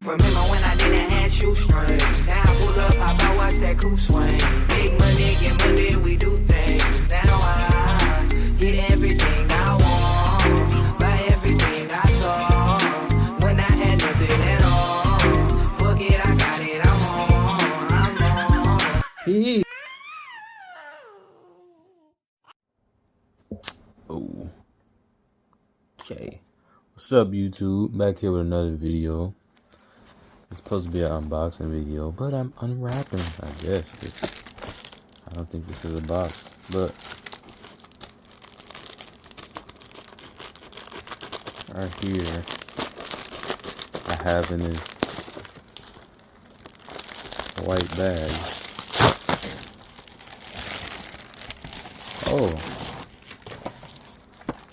Remember when I didn't have shoestrings? Now I pull up, I watch that coupe swing. Big money, get money, we do things. Now I get everything I want, buy everything I saw. When I had nothing at all, fuck it, I got it, I'm on. Oh. Okay. What's up, YouTube? Back here with another video. It's supposed to be an unboxing video, but I'm unwrapping, I guess. I don't think this is a box, but right here I have in this white bag. Oh,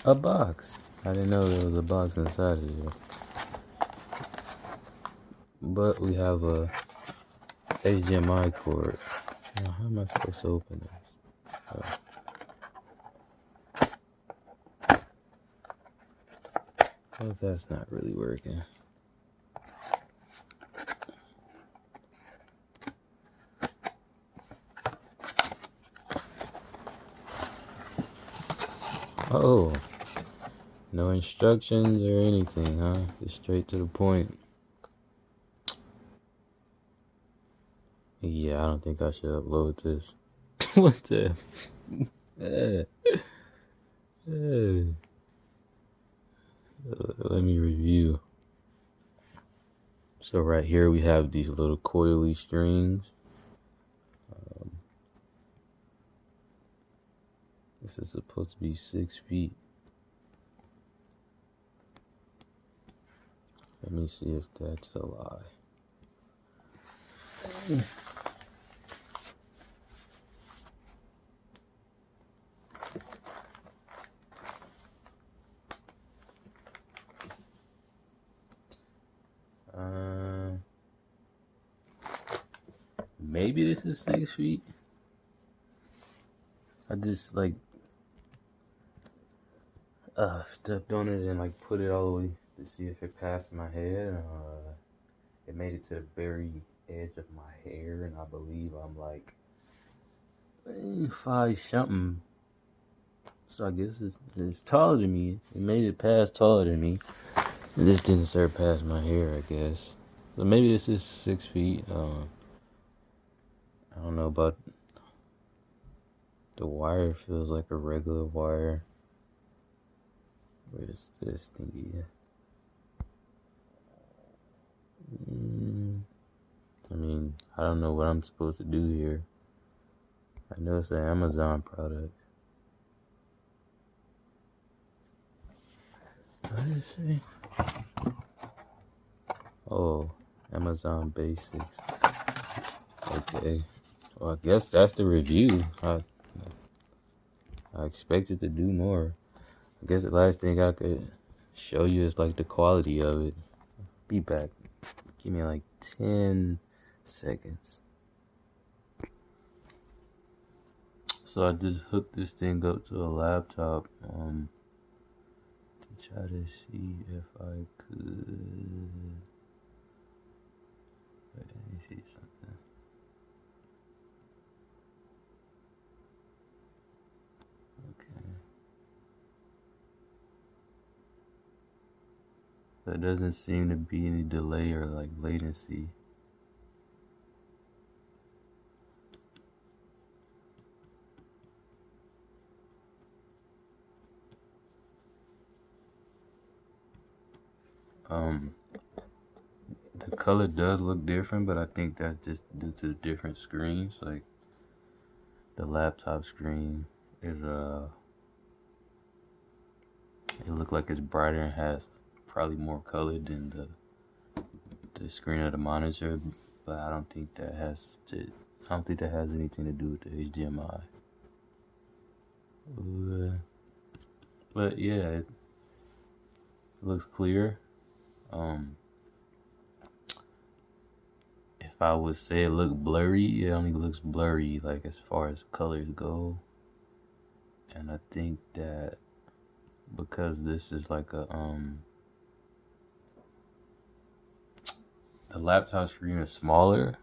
a box. I didn't know there was a box inside of here. But we have a HDMI cord. Now, how am I supposed to open this? Oh, that's not really working. Oh, no instructions or anything, huh? Just straight to the point. Yeah, I don't think I should upload this. What the? Let me review. So right here we have these little coily strings. This is supposed to be 6 feet. Let me see if that's a lie. Maybe this is 6 feet. I just like stepped on it and like put it all the way to see if it passed my head. It made it to the very edge of my hair, and I believe I'm like 5 something. So I guess it's taller than me. It made it past taller than me. This didn't surpass my hair, I guess. So maybe this is 6 feet. I don't know about the wire. Feels like a regular wire. Where's this thingy? I mean, I don't know what I'm supposed to do here. I know it's an Amazon product. What did it say? Oh, Amazon Basics. Okay. Well, I guess that's the review. I expected to do more. I guess the last thing I could show you is like the quality of it. Be back. Give me like 10 seconds. So I just hooked this thing up to a laptop to try to see if I could. Wait, let me see something. Okay. There doesn't seem to be any delay or like latency. The color does look different, but I think that's just due to the different screens. Like the laptop screen is it looked like it's brighter and has probably more color than the screen of the monitor, but I don't think that has anything to do with the HDMI. But yeah, it looks clear. If I would say it looked blurry, it only looks blurry like as far as colors go. And I think that because this is like a the laptop screen is smaller,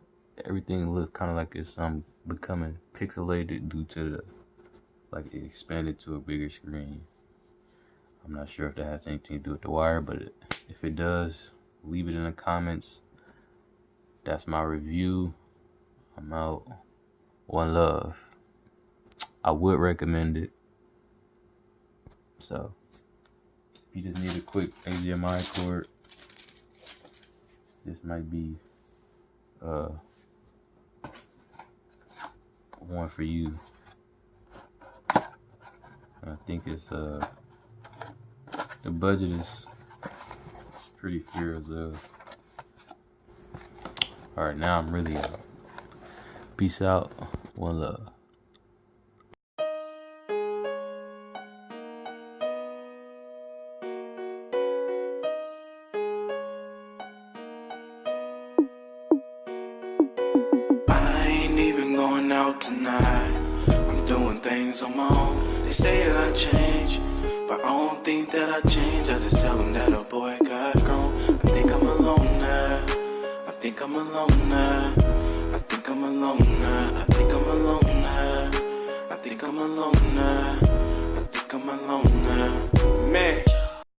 everything looks kind of like it's becoming pixelated due to the, like, it expanded to a bigger screen. I'm not sure if that has anything to do with the wire, but if it does, leave it in the comments. That's my review. I'm out. One love. I would recommend it. So, if you just need a quick HDMI cord, this might be one for you. I think it's the budget is pretty fair as well. Alright, now I'm really out. Peace out. One love. I ain't even going out tonight. I'm doing things on my own. They say that I change, but I don't think that I change. I just tell them that a boy got grown. I think I'm alone now. I think I'm alone now.